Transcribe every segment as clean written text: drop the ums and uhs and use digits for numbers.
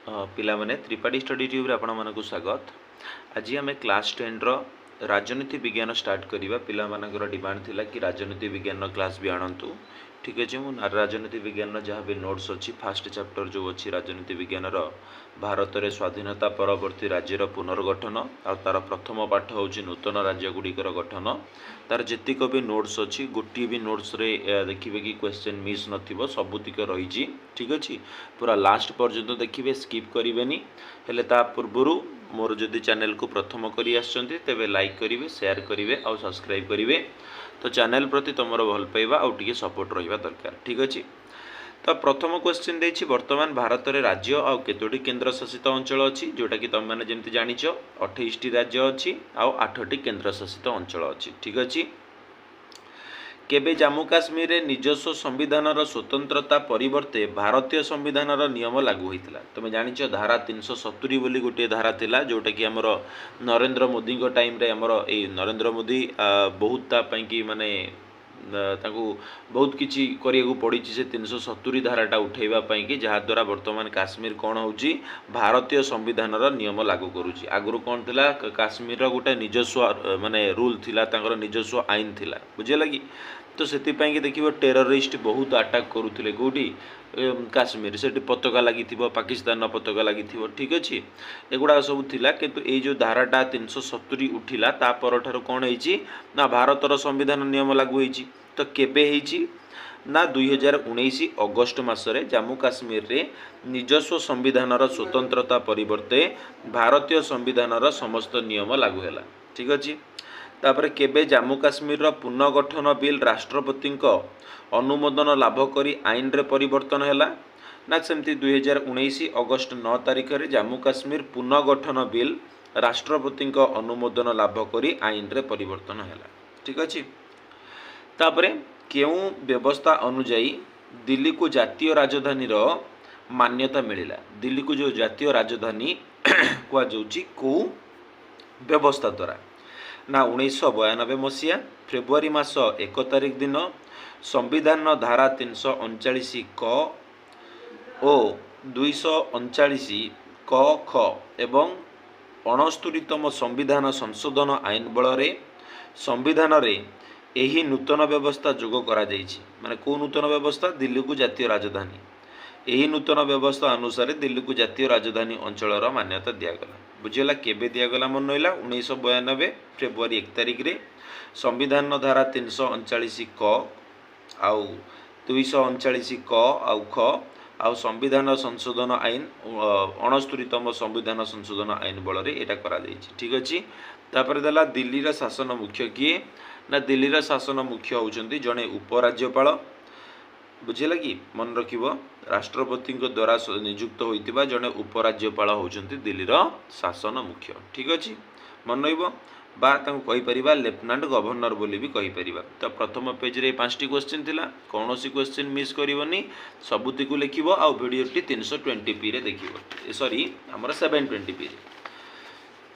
ପିଲାମାନେ Tripathi study tube रे आपण मानक स्वागत। आज आम क्लास 10 रो राजनीति विज्ञान स्टार्ट करवा। पिला मानकर डिमांड थिला कि राजनीति विज्ञान क्लास भी आणंतु। ठीक अच्छे मुझे राजनीति विज्ञान जहाँ भी नोट्स अच्छी फास्ट चैप्टर जो अच्छी राजनीति विज्ञान भारत में स्वाधीनता परवर्ती राज्यर पुनर्गठन आ तार प्रथम पाठ हूँ नूतन राज्य गुड़िकर गठन। तार जीतक भी नोट्स अच्छी गोटे भी नोट्स रे देखिए कि क्वेश्चन मिस नथिबो सबुतिक रही। ठीक अच्छे पूरा लास्ट पर्यंत देखिए स्किप करेंगे। हेले ता पूर्व मोर जदि चैनल को प्रथम करी आछंती तेबे लाइक करिवे शेयर करिवे और सब्सक्राइब करिवे। तो चैनल प्रति तुमर भल पाइबा और टिके सपोर्ट रहिबा दरकार। ठीक अच्छे तो प्रथम क्वेश्चन देछि वर्तमान भारत रे राज्य आ केतोटी केंद्र शासित अंचल अच्छी जोटा कि तुम मैंने जमी जान 28टी राज्य अच्छी आउ 8टी केंद्र शासित अंचल अच्छी। ठीक अच्छे केबे जम्मू काश्मीर रे निजस्व संविधान स्वतंत्रता परिवर्ते भारतीय संविधान नियम लागू होता। तुम जान धारा 370 बोली गोटे धारा थिला जोटा कि आमर नरेंद्र मोदी टाइम रे आमर ए नरेंद्र मोदी बहुत तापाई कि माने ताकू बहुत किसी करिया पड़ी से 370 धाराटा उठेवा कि जहाद्वारा वर्तमान काश्मीर कौन हो भारतीय संविधान नियम लागू करुच्ची। आगुरी कौन थिला काश्मीर गोटे निजस्व माने रूल थिला तांकर निजस्व आईन थिला बुझेगा कि। तो से देखिए टेररिस्ट बहुत अटैक करुले कौटी काश्मीर से पताका लगी पाकिस्तान पताका लगी। ठीक अच्छे एगुड़ा सब थिला किंतु ये जो धाराटा 370 उठिला ता पर कौन है भारतर संविधान नियम लागू होती। तो केबे ना 2019 अगस्ट मासरे जम्मू काश्मीर रे निजस्व संविधान स्वतंत्रता परिवर्ते भारतीय संविधान समस्त नियम लागू है। ठीक अच्छे तापर केबे जम्मू काश्मीर पुनर्गठन बिल राष्ट्रपति अनुमोदन लाभ करी आईन रे परिवर्तन है ना सेमती 2019 अगस्ट 9 तारिख रे जम्मू काश्मीर पुनर्गठन बिल राष्ट्रपति अनुमोदन लाभ करी आईन रे परिवर्तन है। ठीक अच्छे तापर केउ व्यवस्था अनुजाई दिल्ली को जातीय राजधानी मान्यता मिलिला। दिल्ली को जो जातीय राजधानी कह कौ व्यवस्था द्वारा ना 1992 मसीहा फेब्रुआरी मास 1 तारिख दिन संविधान धारा 339 क और 239 क ख एवं 69तम संविधान संशोधन आईन बल संविधान रे यही नूतन व्यवस्था जोग करा जाइछि। माने को नूतन व्यवस्था दिल्ली को जातीय राजधानी यही नूतन व्यवस्था अनुसार दिल्ली को जातीय राजधानी अंचल मान्यता दिगला। बुझेगा केबे दिगला मन रहा 1992 फेब्रुआरी 1 तारिख रे संविधान धारा 339 क आउ 239 क आउ ख आउ संविधान संशोधन आईन 69तम संविधान संशोधन आईन बल एटा करा जाइछि। ठीक अच्छे तापर देला दिल्ली रा शासन मुख्य किए ना दिल्ली रा शासन मुख्य होउछंती जड़े उपराज्यपाल। बुझेगा कि मन रखिब राष्ट्रपति द्वारा नियुक्त होइतिबा जड़े उपराज्यपाल होउछंती दिल्ली रा शासन मुख्य। ठीक अच्छे मन रहिबो बा कही परिबा लेफ्टिनेंट गवर्नर बोली भी कही परिबा। तो प्रथम पेज रे 5टी क्वेश्चन थिला कौन सी क्वेश्चन मिस करिवनी सबुती को लिखिबो आ वीडियोटी 320p रे देखिबो सॉरी हमर 720p रे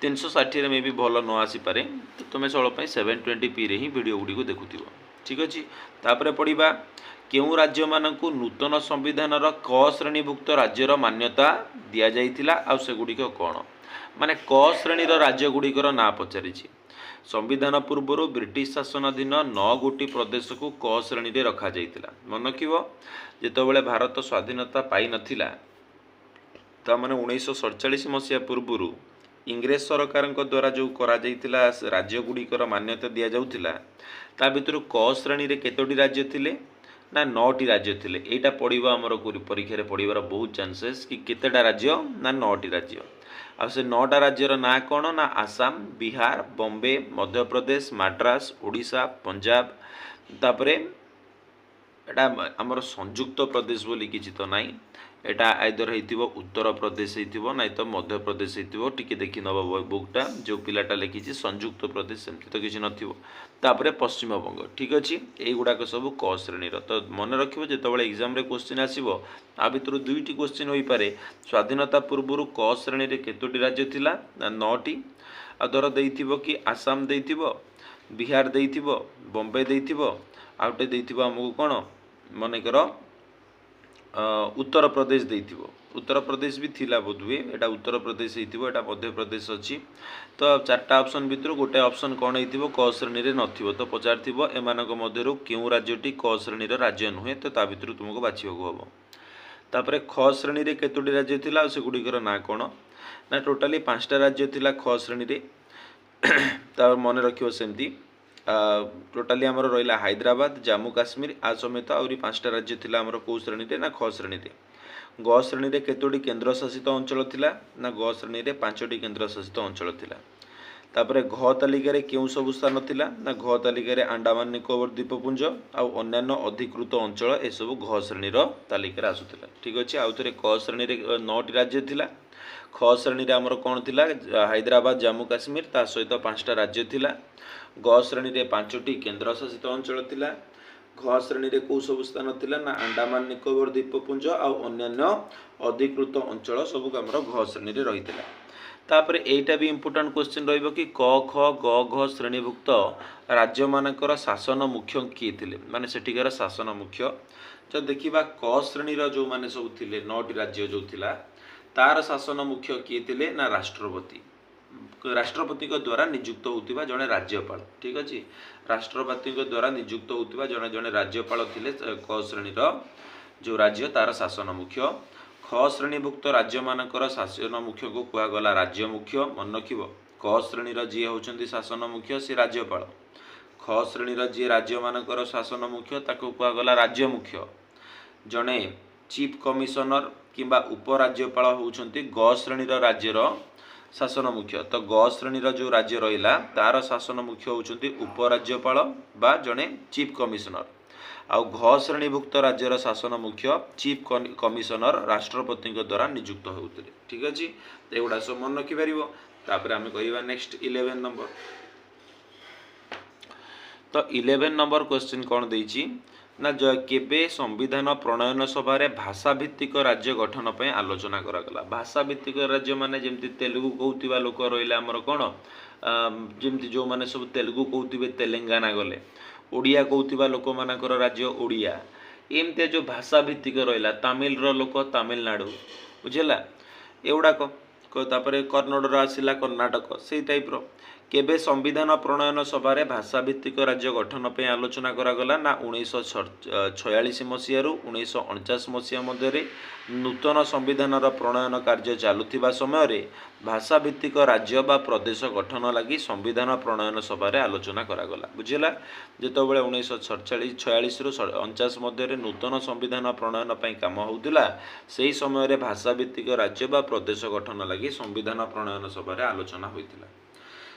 360 रे मे भी भल न आसी पारे। तो तुम सब 720p रे ही वीडियो गुडी को देखुथिबो। ठीक अच्छे तापर पढ़िबा केउ राज्य मानकु नूतन संविधान क श्रेणीभुक्त राज्यर मान्यता दिया जाइथिला आ सेगुडी कौन माने क श्रेणी राज्य गुड़िकर ना पचारि। संविधान पूर्व ब्रिटिश शासनाधीन 9 गोटी प्रदेश को क श्रेणी रे रखा जाइथिला। मन रखिबो जेतबेले भारत स्वाधीनता पाई नथिला ता माने 1947 मसीहा पूर्व इंग्रेज सरकार द्वारा जो करा जाइथिला राज्य गुड़िकर मान्यता दिया जाउथिला ता भितर क श्रेणी रे केतोटी राज्य थिले ना 9टी राज्य थिले। एटा पढ़िबा हमर परीक्षा रे पढ़िबार बहुत चांसेस कि केतेटा राज्य ना 9टी राज्य आ से 9टा राज्यर ना कौन ना आसाम बिहार बॉम्बे मध्य प्रदेश मद्रास ओडिशा पंजाब तापरे एटा आमर संयुक्त प्रदेश बोली किछि तो नाई एटा आइदर हेतिबो उत्तर प्रदेश हेतिबो नाइ तो मध्य प्रदेश हेतिबो। टिके देखि नबो बुकटा जो पिलाटा लिखिछि संयुक्त प्रदेश सेमति तो किछि नथिबो तापरे पश्चिम बंग। ठीक अछि एई गुडा को सब क श्रेणी रो। तो मन रखिबो जेतबेले एग्जाम रे क्वेश्चन आसीबो आ भितर दुईटी क्वेश्चन होई पारे स्वाधीनता पूर्व क श्रेणी रे केतोटी राज्य थिला ना 9टी आ धर देइथिबो कि आसाम देइथिबो बिहार देइथिबो बॉम्बे देइथिबो आउटे देइथिबो हमकु कोन मने करो उत्तर प्रदेश देइथिबो उत्तर प्रदेश भी थिला बोधुए एटा उत्तर प्रदेश हेइथिबो एटा मध्य प्रदेश अछि तो चारटा ऑप्शन भितर गोटे ऑप्शन कोन हेइथिबो क श्रेणी रे नथिबो तो पचारथिबो एमानक मध्यरु केउ राज्यटी क श्रेणी रो राज्य नुहे तो ता भितर तुमको बाछिबो हबो तापरे ख श्रेणी रे केतोटी राज्य थिला से गुडिकर ना कोन ना टोटाली 5टा राज्य थिला ख श्रेणी रे ता मन रखियो सेमती टोटाली आमर रहा हैदराबाद जम्मू काश्मीर आ समेत आहरी 5टा राज्य थिला आमर कौ श्रेणी रे ना ख श्रेणी रे ग श्रेणी रे केतोटी केंद्र शासित अंचल थिला ना ग श्रेणी रे 5टी केंद्र शासित अंचल थिला तापरे घ तालिका रे केउ सब स्थान थिला ना घ तालिका रे अंडमान निकोबर द्वीपपुंज आ अन्यान्य अधिकृत अंचल ए सब घ श्रेणी रो तालिका रे आसुथिला ठीक अछि आउ थरे क श्रेणी रे 9टी राज्य थिला ख श्रेणी रे आमर कोन थिला हैदराबाद जम्मू काश्मीर ता सहित 5टा राज्य थिला ग श्रेणी रे 5टी केंद्र शासित अंचल थिला घ श्रेणी रे कौ सब स्थान थिला ना अंडमान निकोबर द्वीपपुंज आ अन्यान्य अधिकृत अंचल सब आमर घ श्रेणी रे रहितिला तापर एटा भी इंपोर्टेंट क्वेश्चन रहइबो कि क ख ग घ श्रेणीभुक्त राज्य मानकर शासन मुख्य किए थिले माने सेठिकार शासन मुख्य तो देखिबा क श्रेणी रो जो माने सब थिले 9टी राज्य जो थिला तार शासन मुख्य किए थिले ना राष्ट्रपति को द्वारा नियुक्त होतिबा जने राज्यपाल ठीक अछि राष्ट्रपति को द्वारा नियुक्त होतिबा जने जने राज्यपाल थिले क श्रेणी रो जो राज्य तार शासन मुख्य ख श्रेणीभुक्त राज्य मानकर शासन मुख्य को कुआ गला राज्य मुख्य मन रखिबो क श्रेणी रो जी होचंती शासन मुख्य से राज्यपाल ख श्रेणी रो जी राज्य मानकर शासन मुख्य ताको कुआ गला राज्य मुख्य जने चीफ कमिशनर किंबा उपराज्यपाल होउछंती ग श्रेणी रो राज्यर शासन मुख्य तो ग श्रेणी रो जो राज्य रहिला तार शासन मुख्य होउछंती उपराज्यपाल बा जने चीफ कमिशनर आ घ श्रेणीभुक्त राज्यर शासन मुख्य चीफ कमिशनर राष्ट्रपति द्वारा नियुक्त होउतले ठीक अछि एगुडा सब मन रखि परिबो तापर आमे कहिबा नेक्स्ट 11 नंबर तो 11 नंबर क्वेश्चन कोन देइछि ना केबे संविधान प्रणयन सभा रे भाषा भित्तिक राज्य गठन पे आलोचना करा गला भाषा भित्तिक राज्य माने जेमति तेलुगु कहउतिबा लोक रहिला हमर कोन जेमति जो माने सब तेलुगु कहउतिबे तेलंगाना गले ओडिया कहउतिबा लोक मानकर राज्य ओडिया एमते जो भाषा भित्तिक रहिला तमिल रो लोक तमिलनाडु बुझेला एउडा को तापरे कर्नाटक रो आसिला कर्नाटक सेही टाइप रो केबे संविधान प्रणयन सभा रे भाषा भित्तिक राज्य गठन पे आलोचना करा गला ना 1946 मसिया रु 1949 मसिया मध्य रे नूतन संविधान रो प्रणयन कार्य चालुथिबा समय रे भाषा भित्तिक राज्य बा प्रदेश गठन लागि संविधान प्रणयन सभा रे आलोचना करा गला बुझिला जेतो बेले 1946 रु 49 मध्य रे नूतन संविधान प्रणयन पई काम होउतिला सेही समय रे भाषा भित्तिक राज्य बा प्रदेश गठन लागि संविधान प्रणयन सभा रे आलोचना होइतिला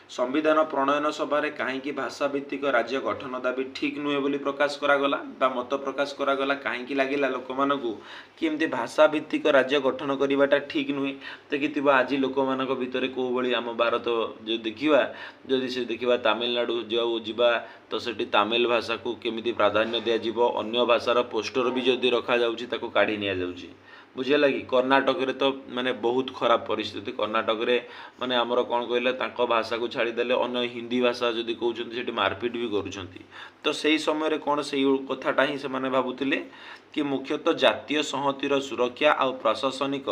संविधान प्रणयन सभा रे काहेकि भाषा भित्तिक राज्य गठन दाबी ठीक नुहे बोली प्रकाश करा गला बा मत प्रकाश करा गला काहेकि लागिला लोक मानकु कि एमती भाषा भित्तिक राज्य गठन करिवाटा ठीक नुहे देखिथिबा आज लोक मानक भितरे को बळी आम भारत जो देखिबा जदि से देखिबा तमिलनाडु जो जिबा तो सेठी तमिल भाषा को केमिति प्राधान्य दिया जिवो अन्य भाषार पोस्टर भी जदि रखा जाउची ताको काढी निया जाउची बुझे लगी कर्नाटक रे तो माने बहुत खराब परिस्थिति कर्नाटक रे माने हमर कोन कहले तांको भाषा को छाड़ी देले अन्य हिंदी भाषा जदि कहउछन्ती सेठी मारपीट भी करूछन्ती तो सेही समय रे कोन सेही कथाटा ही से माने भाबुतिले कि मुख्यतः जातीय संहतिर सुरक्षा आ प्रशासनिक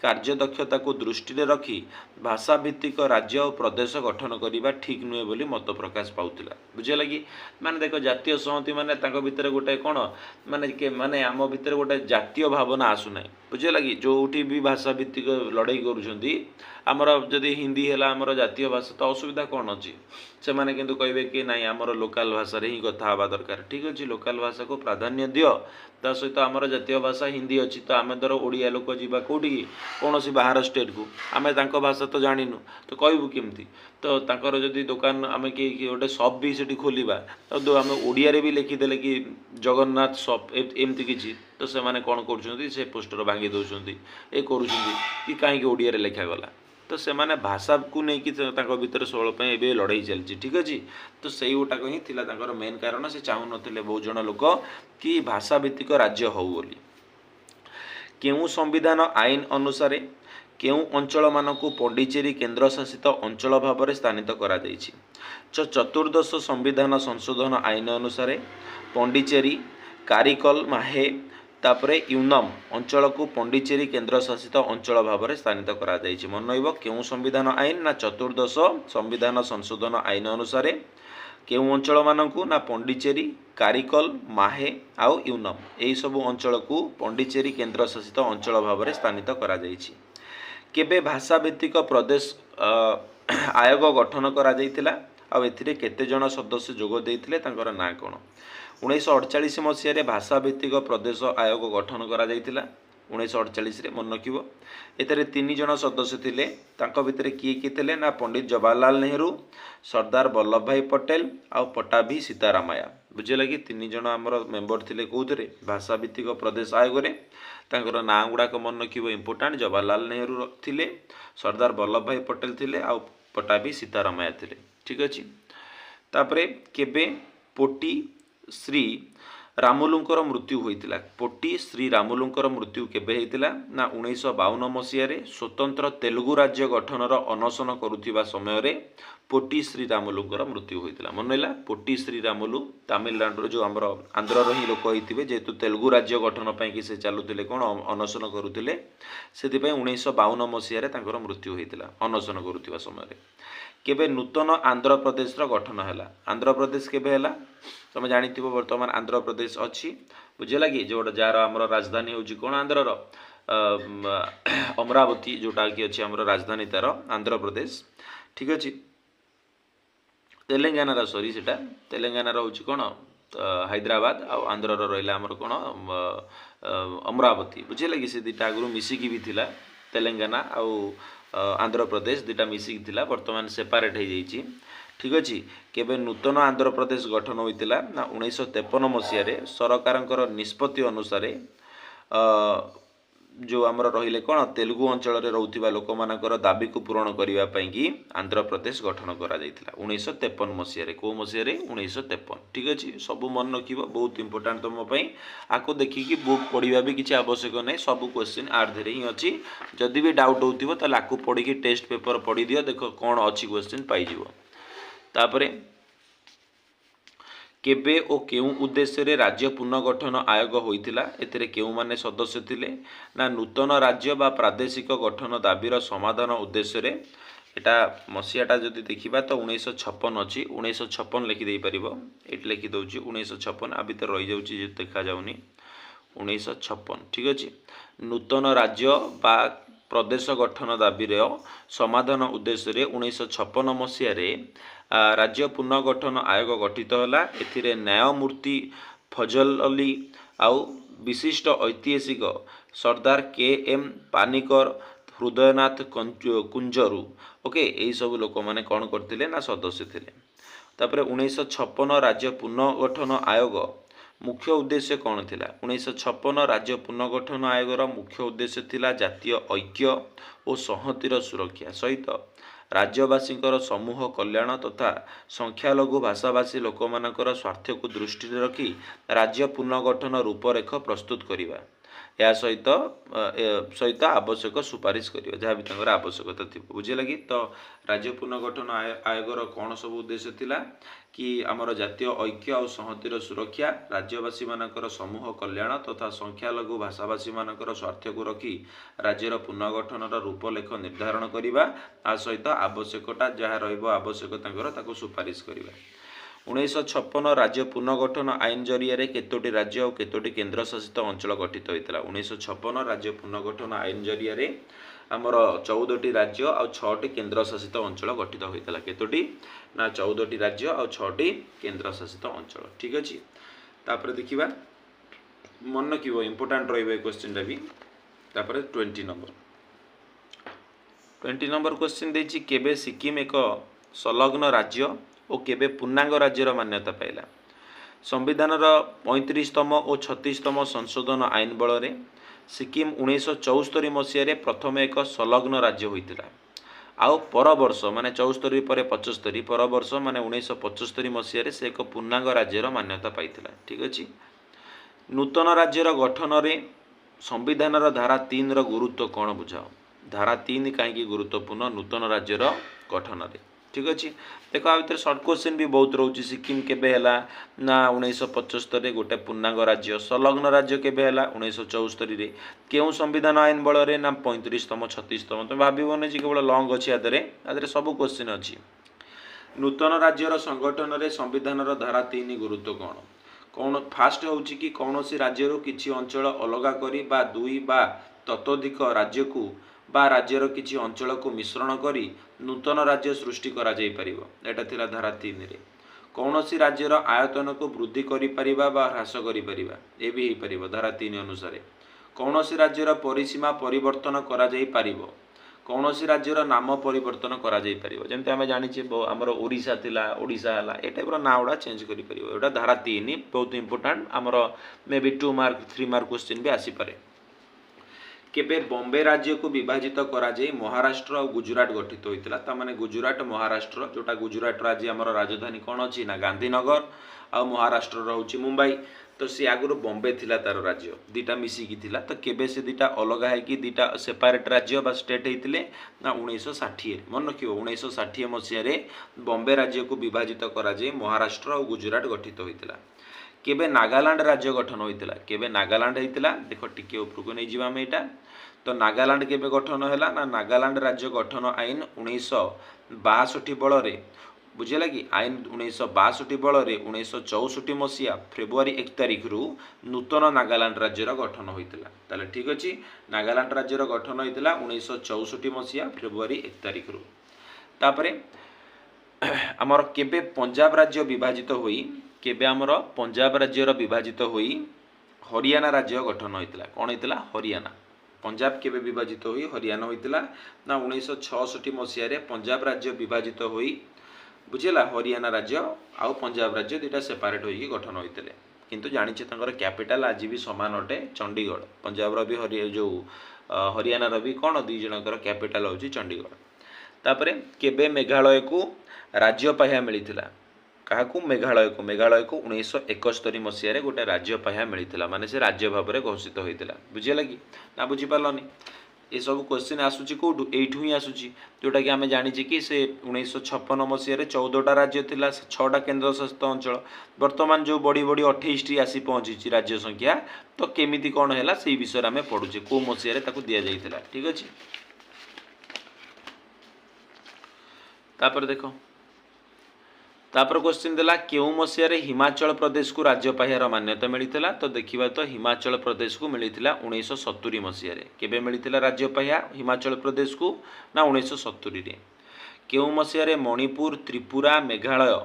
कार्यदक्षता को दृष्टि रे रखी भाषा भित्तिक राज्य और प्रदेश गठन करिबा ठीक नुहे बोली मत प्रकाश पाउतिला बुझे लगी माने देखो जातीय संहति माने तांको भितरे गोटे कोन माने के माने आम भितरे गोटे जातीय भावना आसु नै बुझे लगी जोठी भी भाषा भित्तिक लड़ाई करूछन्ती आमर जदि हिंदी है आमर जातीय भाषा तो असुविधा कौन अच्छी से माने किंतु कहबे कि नहीं आमर लोकल भाषा रे ही कथा हवा दरकार ठीक अच्छे लोकल भाषा को प्राधान्य दियो ता सहित आमर जातीय भाषा हिंदी अच्छी तो आम धर ओडिया लोक जीवा कोठी कौन सी बाहर स्टेट को आम तांको भाषा तो जानिनु तो कहबू केमती तो तांकर जदि दुकान आम कि गोटे शॉप भी सेठी खोलिबा तो आम ओडिया रे भी लिखिदेले कि जगन्नाथ शॉप एमती किछि तो से माने कौन करूछन्ती से पोस्टर भांगी दउछन्ती ए करूछन्ती कि काहे कि ओडिया रे लिखा गला तो से माने भाषा को नहीं कि तांको भीतर सोल पे एबे लड़ाई चलची ठीक अछि तो सेही गोटा ही थिला तांकर मेन कारण से चाहू नथिले बहुत जन लोक कि भाषा भित्तिक राज्य हो बोली केउ संविधान आईन अनुसार केउ अंचल मानकु पौंडीचेरी केंद्र शासित अंचल भाव में स्थानित करा दैछि चतुर्दश संविधान संशोधन आईन अनुसार पौंडीचेरी कारिकल माहे तापरे यूनम अंचल को पंडिचेरी केन्द्र शासित अंचल भाव में स्थानित करा जायछि। मन रहिबो केउ संविधान आईन ना चतुर्दश संविधान संशोधन आईन अनुसार केउ अंचल मानकु ना पंडिचेरी कारिकल माहे आउ यूनम यही सब अंचल को पंडिचेरी केन्द्र शासित अंचल भाव में स्थानित करा जायछि। केबे भाषा भित्तिक प्रदेश आयोग गठन करा जायतिला आ एथिरे केते जण सदस्य जोग देइथिले तांकर ना कोन। 1948 मसीह भाषा भित्तिक प्रदेश आयोग गठन करा जायतिला। 1948 रे मन रखिबो एतरे 3 जण सदस्य थिले तांको भितरे किए थिले ना पंडित जवाहरलाल नेहरू, सरदार वल्लभ भाई पटेल आ पटाभी सीतारामैया। बुझिला कि 3 जण हमर मेंबर थिले कोउतरे भाषा भित्तिक प्रदेश आयोग रे। तांकर ना गुडाक मन रखिबो इंपोर्टेंट जवाहरलाल नेहरू थिले, सरदार वल्लभ भाई पटेल थिले आ पटाभी सीतारामैया थिले। ठीक अछि। तापरे केबे पोटी श्री रामुलुंकर मृत्यु होइतिला। पोटी श्री रामुलुंकर मृत्यु केबे होइतिला ना 1952 मसीह रे स्वतंत्र तेलुगु राज्य गठनर अनशन करुथिबा समय रे पोटी श्री रामुलुंकर मृत्यु होइतिला। मन रहिला पोटी श्री रामुलु तमिलनाडु जो हमर आंध्र ही लोक होइतिबे जेतु तेलुगु राज्य गठन पई कि से चालुतिले कोन अनशन करुतिले सेति पई 1952 मसीह रे तांकर मृत्यु होइतिला अनशन करुथिबा समय रे। केबे नूतन आंध्र प्रदेश रो गठन हैला। आंध्र प्रदेश केबे हैला तुम जानिथिबो वर्तमान आंध्र प्रदेश अछि। बुझिला कि जोटा जार हमर राजधानी होउची कोन आंध्र रो अमरावती जोटा कि अछि हमर राजधानी तार आंध्र प्रदेश। ठीक अछि। तेलंगाना रा सॉरी सेटा तेलंगाना रो होउची कोन हैदराबाद आ आंध्र रो रहिला हमर कोन अमरावती। बुझिला कि से दिटा आगु मिसिकी भी थिला तेलंगाना आ आंध्र प्रदेश दुटा मिसिक थिला वर्तमान सेपारेट हो जाइए। ठीक अच्छे। केबे नूतन आंध्र प्रदेश गठन होइतिला ना 1953 मसीह सरकार निष्पत्ति अनुसार जो आमर रहिले कोन तेलुगु अंचल रे रहउथिबा लोक मानकर दाबी को पूरण करिवा पई कि आंध्र प्रदेश गठन करा जाइतिला 1953 मसीह रे। को मसीह रे 1953। ठीक अछि। सब मन रखिबो बहुत इंपोर्टेंट तुम पई आको देखि कि बुक पढिबा भी किछि आवश्यक नै। सब क्वेश्चन आर धरे ही अछि। जदि भी डाउट होउथिबो त लाकू पढि कि टेस्ट पेपर पढि दियो देखो कोन अछि क्वेश्चन पाई जिवो। तापरे केबे ओ केउ उद्देश्य रे राज्य पुनर्गठन आयोग होइतिला एथिरे केउ माने सदस्य थिले ना नूतन राज्य बा प्रादेशिक गठन दाबीर समाधान उद्देश्य रे। एटा मसीहाटा जदि देखिबा तो 1956 अछि। 1956 लिखि देई परिबो एट लिखि दउची 1956 आ भीतर रहि जाउची जे देखा जाउनी 1956। ठीक अछि। नूतन राज्य बा प्रदेश गठन दाबीर समाधान उद्देश्य रे 1956 मसीह रे राज्य पुनर्गठन आयोग गठित होला। एथिरे न्यायमूर्ति फजल अली आउ विशिष्ट ऐतिहासिक सरदार के.एम. पानिकर हृदयनाथ कुंजरू ओके यही सब लोक माने कौन करथिले ना सदस्य थिले। तापरे 1956 राज्य पुनर्गठन आयोग मुख्य उद्देश्य कौन थिला। 1956 राज्य पुनर्गठन आयोगर मुख्य उद्देश्य थिला जातीय ऐक्य और संहतिर सुरक्षा सहित राज्यवासींकर समूह कल्याण तथा संख्यालघु भाषाभाषी लोक मानकर स्वार्थ को दृष्टि रखी राज्य पुनर्गठन रूपरेख प्रस्तुत करिबा या सहित आवश्यक सुपारिश करिबा जहाँ भी तंगर आवश्यकता थी। बुझे लगी तो राज्य पुनर्गठन आयोगर कौन सब उद्देश्य थिला कि आमर जातीय ऐक्य और संहतिर सुरक्षा राज्यवासी मानकर समूह कल्याण तथा संख्यालघु भाषाभाषी मानकर स्वार्थ को रखी राज्यर पुनर्गठन रूपलेख निर्धारण करिबा आ सहित आवश्यकता जहाँ रहिबो आवश्यक तंगर ताको सुपारिश करिबा। 1956 राज्य पुनर्गठन आईन जरिया केतोटी राज्य और केतोटी केन्द्र शासित अंचल गठित होता। 1956 राज्य पुनर्गठन आईन जरिया आमर 14टी राज्य और 6टी केन्द्र शासित अंचल गठित होता। केतोटी ना 14टी राज्य और 6टी केन्द्र शासित अंचल। ठीक अच्छे। तापर देखिबा मन रखिबो इंपोर्टेंट रहिबो क्वेश्चन भी। तापर 20 नंबर क्वेश्चन देछि केबे सिक्किम एक संलग्न राज्य और केबे पूर्णांग राज्यर मान्यता पाइला। संविधान 35तम और 36तम संशोधन आईन बल रे सिक्किम 1974 मसीह प्रथम एक संलग्न राज्य होइतिला। आउ पर वर्ष माने 74 पर 75 पर वर्ष माने 1975 मसीह से एक पूर्णांग राज्यर मान्यता पाइतिला। ठीक अछि। नूतन राज्यर गठन रे संविधान धारा 3 रो गुरुत्व कौन बुझाओ। धारा 3 कहीं गुरुत्वपूर्ण नूतन राज्यर गठन रे। ठीक अच्छे। देख आ भर सर्ट क्वेश्चन भी बहुत रोचे। सिक्किम केबे हैला ना 1975 गोटे पूर्णांग राज्य। संलग्न राज्य केबे हैला 1974 रे। केउ संविधान आईन बल रे ना 35तम 36तम। तुम भावन जी केवल लंग अच्छी आदि सब क्वेश्चन अच्छी। नूतन राज्यर संगठन रे संविधान धारा 3 गुरुत्व कौन फास्ट हूँ कि कौन सी राज्य किसी अंचल अलग करी बा दुई बा ततोधिक राज्य को बा राज्यर किसी अंचल को मिश्रण करी नूतन राज्य सृष्टि करा जाई परिबो। एटा थिला धारा 3 रे। कौन सी राज्यर आयतन को वृद्धि करि परिबा बा ह्रास करि परिबा ए भी हेई परिबो धारा 3 अनुसार। कौन सी राज्यर परिसीमा परिवर्तन करा जाई परिबो। कौन सी राज्यर नाम परिवर्तन करा जाई परिबो। जेमते आमे जानिछे हमर ओडिशा थिला ओडिशा हला ए टाइप रो ना उडा चेंज करि परिबो। एटा धारा 3 बहुत इंपोर्टेंट। हमर may be 2 mark 3 mark question भी आसी पारे। केबे बॉम्बे राज्य को विभाजित करा जाई महाराष्ट्र और गुजरात गठित होइतिला। ता माने गुजरात महाराष्ट्र जोटा गुजरात राज्य हमर राजधानी कौन अछि ना गांधीनगर आ महाराष्ट्र रहउछि मुंबई। तो सी आगुरु बॉम्बे थिला तार राज्य दीटा मिसिकी थिला। तो केबे से दीटा अलग है कि दीटा सेपरेट राज्य बा स्टेट हेतिले ना 1960 मन रखियो 1960 मसिया रे बॉम्बे राज्य को विभाजित करा जाई महाराष्ट्र और गुजरात गठित होइतिला। केबे नागालैंड राज्य गठन होइतिला। केबे नागालैंड हेतिला देखो टिके उपरको नै जिबा हम एटा। तो नागालैंड केबे गठन हैला ना नागालैंड राज्य गठन आईन 1962 बल रे बुझेला कि आईन 1962 बल रे 1964 मसिया फेब्रुआरी 1 तारिख रु नूतन नागालैंड राज्यर गठन होइतिला। ताले ठीक अछि नागालैंड राज्यर गठन होइतिला 1964 मसिया फेब्रुआरी 1 तारिख रु। तापरे हमर केबे पंजाब राज्य विभाजित होई केबे हमर पंजाब राज्यर विभाजित होई हरियाणा राज्य गठन होइतिला। कोन होइतिला हरियाणा। पंजाब केबे विभाजित होई हरियाणा होइतिला ना 1966 मसिया रे पंजाब राज्य विभाजित होई बुझेला हरियाणा राज्य आउ पंजाब राज्य दुटा सेपरेट होई गठन होइतिले। किंतु जानिछे तंकर कैपिटल आज भी समान अटे चंडीगढ़। पंजाब रो भी जो हरियाणा रो भी कोन दुई जनकर कैपिटल होची चंडीगढ़। तापरे केबे मेघालय को राज्य पाह्या मिलिथिला काहाकू मेघालय को 1971 मसीह रे गोटे राज्य पाह्या मिलिथिला माने से राज्य भाव में घोषित होइतिला। बुझिला कि ना बुझी पारलनी। ये सब क्वेश्चन आसुची कोठू एठू ही आसुची जोटा कि आमे जानिचे कि से 1956 मसीह रे 14टा राज्य थिला 6टा केंद्र शासित अंचल। वर्तमान जो बड़ी बड़ी 28 टी आसी पहुंची राज्य संख्या तो केमिति कोन हैला सेही विषय आमे पढुचे को मसीह रे ताकू दिया जाइथिला। ठीक अछि। तापर देखो तापर क्वेश्चन देला केउ मसीह रे हिमाचल प्रदेश को राज्य पाह्यार मान्यता मिलिथिला। तो देखिबा तो हिमाचल प्रदेश को मिलिथिला 1970 मसीह रे। केबे मिलिथिला राज्य पाह्या हिमाचल प्रदेश को ना 1970 रे। केउ मसीह रे मणिपुर त्रिपुरा मेघालय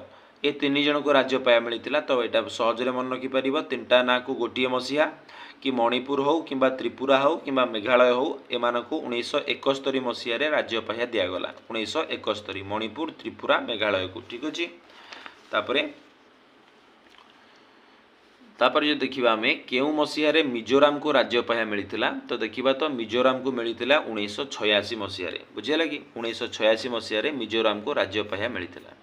ए तीन जन को राज्य पाह्या मिलिथिला। तो एटा सहज रे मन रखि परिबो तीनटा ना को गोटिए मसीहा कि मणिपुर हो किंबा त्रिपुरा हो किंबा मेघालय हो एमानकु 1971 मसीह रे राज्य पाह्या दिया गला 1971 मणिपुर त्रिपुरा मेघालय को। ठीक अछि। तापरे जो देखिबा हमें केउ मसीह रे मिजोराम को राज्य पाह्या मिलिथिला। तो देखिबा तो मिजोराम को मिलिथिला 1986 मसीह रे। बुझिला कि 1986 मसीह रे मिजोराम को राज्य पाह्या मिलिथिला।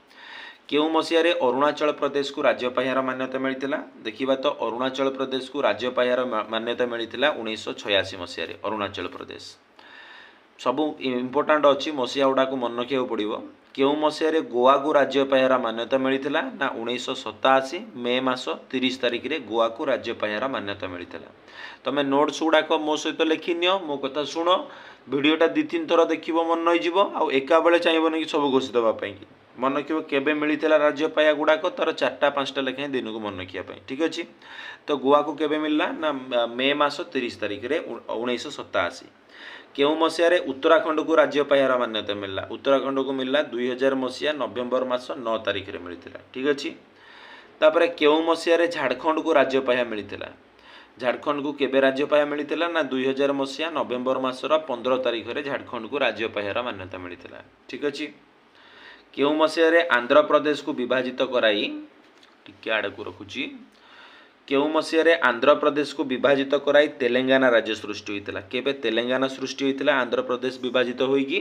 केउ मसीह रे अरुणाचल प्रदेश को राज्य पाह्यार मान्यता मिलिथिला। देखिबा तो अरुणाचल प्रदेश को राज्य पाह्यार मान्यता मिलिथिला 1986 मसीह रे अरुणाचल प्रदेश। सब इम्पोर्टाट अच्छी मसीहा गुड़ा को मन रखा पड़ो। केउ मसीह रे गोवा को राज्य पाह्यार मान्यता मिलिथिला ना 1987 मे मास 30 तारिख रे गोवा को राज्य पाह्यार मान्यता मिलिथिला। तमे नोट्स गुड़ाक मो सहित लिखि नियो मो कथा शुण वीडियोटा 2-3 थर देखिबो मन रही जिवो आ एका बेले चाहिबोनी कि सब घोषित होबा पई मन रखिबो केबे मिलिथिला राज्य पाह्या गुड़ाक तार 4टा-5टा लेखाएं दिन को मन रखिया पई। ठीक अछि। तो गोवा को केबे मिलला ना मे मास 30 तारिख रे 1987। केउ मसीह रे उत्तराखंड को राज्य पाह्यार मान्यता मिलला। उत्तराखंड को मिलला 2000 मसीहा नवेम्बर मास 9 तारिख रे मिलिथिला। ठीक अछि। तापरे केउ मसीह रे झारखंड को राज्य पाह्या मिलिथिला। झारखंड को केबे राज्य पाह्या मिलिथिला ना 2000 मसीहा नवेम्बर मासर 15 तारिख रे झारखंड को राज्य पाह्यार मान्यता मिलिथिला। ठीक अछि। केउ मसीह रे आंध्र प्रदेश को विभाजित कराई टिके आड़ को रखुची केउ मसीह रे आंध्र प्रदेश को विभाजित कराई तेलंगाना राज्य सृष्टि होइतिला। केबे तेलंगाना सृष्टि होइतिला आंध्र प्रदेश विभाजित होइकी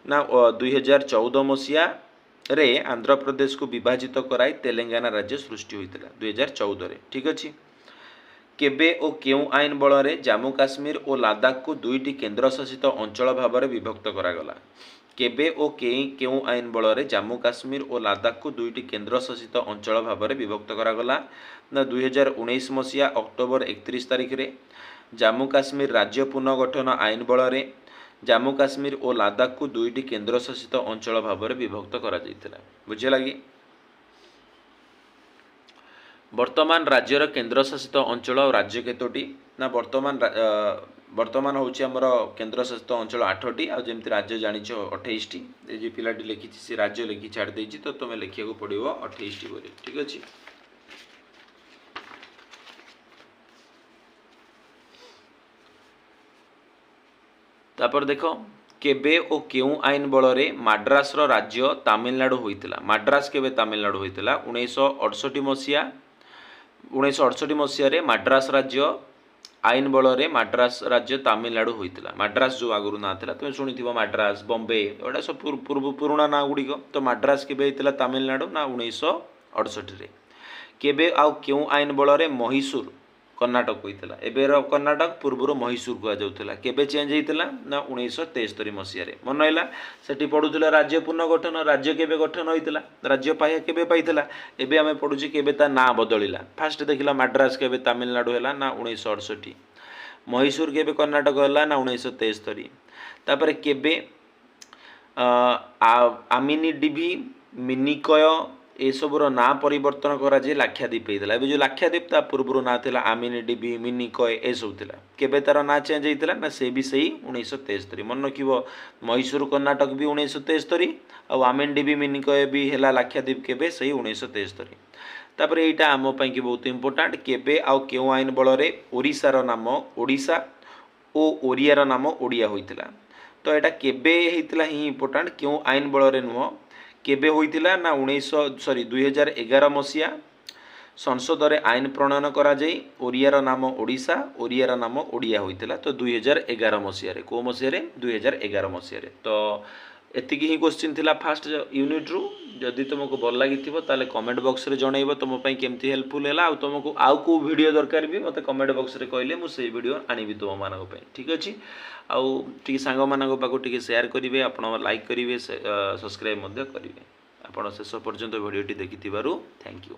ना 2014 मसीहा रे आंध्र प्रदेश को विभाजित कराई तेलंगाना राज्य सृष्टि होइतिला 2014 रे। ठीक अछि। केबे ओ केउ आईन बल रे जम्मू काश्मीर और लद्दाख को दुईटी केंद्र शासित अंचल भाव में विभक्त करागला। केबे ओ केउं आईन बल जम्मू काश्मीर और लद्दाख को दुईटी केन्द्र शासित अंचल भाव में विभक्त करागला ना 2019 मसीहा अक्टोबर 31 तारिख रे जम्मू काश्मीर राज्य पुनर्गठन आईन बल जम्मू काश्मीर और लद्दाख को दुईटी केन्द्र शासित अंचल भाव में विभक्त करा बुझे लगी। वर्तमान राज्यर केन्द्र शासित अंचल और राज्य केतोटी ना वर्तमान हूँ आमर केन्द्र शासित अंचल 8टी आमती राज्य जानी 28टी जो पिलाटी लिखी सी राज्य लिखि छाड़ देछि तो तुम्हें लिखा पड़ो 28टी बोली ठीक अच्छे। तापर देख केबे ओ केउं आईन बल मद्रास राज्य तमिलनाडु होइतिला मद्रास केबे तमिलनाडु होइतिला 1968 मसीहा 1968 मसीह मद्रास राज्य आईन बल मद्रास राज्य तमिलनाडु होइतिला मद्रास जो आगुरी ना था तुम शुणी मद्रास बॉम्बे एटा सब पुराणा ना गुड़िक तो मद्रास केबे होइतिला तमिलनाडु ना 1968 केबे आउ केउं आईन बल मैसूर कर्णाटक होइतिला एबेर कर्णाटक पूर्व मैसूर कहुला केबे चेंज होइतिला ना 1973 मसीह मन है सेठी पढ़ुला राज्य पुनर्गठन राज्य केबे गठन होइतिला राज्य पाया केबे पाइतिला एबे आमे पढ़ुची केबे ता ना बदलिला फास्ट देखिला मद्रास केबे तमिलनाडु हैला ना 1968 मैसूर केबे कर्णाटक हैला ना 1973 तापर केबे आमिनी डिभी मिनिकय ए सबुर ना परिवर्तन करा लाक्षाद्वीप होता है जो लाक्षाद्वीप ता पूर्व ना था आमिनी डिबी मिनिकय ए सब था केबे तार ना चेंज होता ना से भी सही 1973 मन रख मैसूर कर्णाटक भी 1973 और आमिनी डिबी मिनिकय भी है लाक्षाद्वीप केबे सही 1973 तापर यहाँ आम कि बहुत इंपोर्टाट केबे आउ केउं आईन बल ओडिशार नाम ओडिशा ओ ओरियार नाम ओडिया होइतिला तो यहाँ केबे होइतिला ही इंपोर्टाट केउं आईन बल नुह केबे होइतिला ना 2011 मसीहा संसद रे आईन प्रणयन करा जाई ओरियार नाम ओडिशा ओरियार नाम ओडिया होइतिला तो 2011 मसीह रे को मसीह रे 2011 मसीह रे तो एतिकी ही क्वेश्चन थिला फास्ट यूनिट रू जदि तुमको भल लगी ताले कमेंट बॉक्स रे जणैबो तुम पई केमती हेल्पफुल हैला आ तुमको आउ को वीडियो दरकार भी मते कमेंट बॉक्स रे कहले मु सेही वीडियो आनिबी तुम मानको पई ठीक अछि आउ टी सांग मानको पाको टी शेयर करिवे आपण लाइक करिवे सब्सक्राइब मध्य करिवे आपण शेष पर्यंत वीडियोटी देखिथिबारु थैंक यू।